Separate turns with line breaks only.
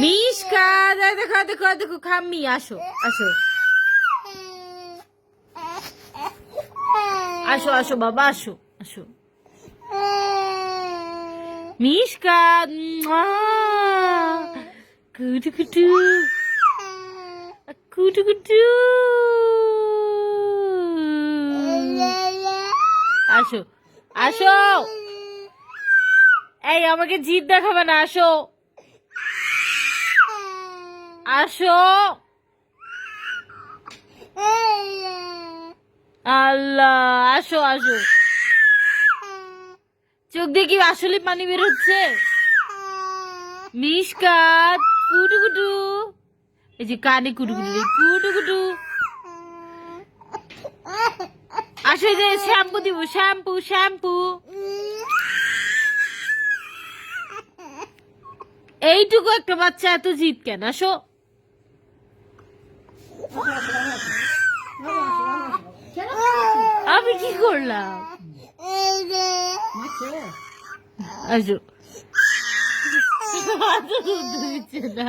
মিশকা, দেখো দেখো দেখো খাম্মি, আসো আসো আসো আসো বাবা, আসো আসো মিশকা। কুটু কুটু কুটু কুটু। আসো আসো, এই আমাকে জিদ দেখাবে না, আসো আসো। আল্লাহ, আসো আসো। চোখ দিয়ে কি আসলে পানি বের হচ্ছে? মিশকাত কুটু কুটু, এই যে কানে কুটু কুটু কুটু কুটু। আসো, এই যে শ্যাম্পু দিব, শ্যাম্পু শ্যাম্পু। এইটুকু একটা বাচ্চা এত জিদ কেন? আসো। আমি কি করলাম? আসো। দিচ্ছে না।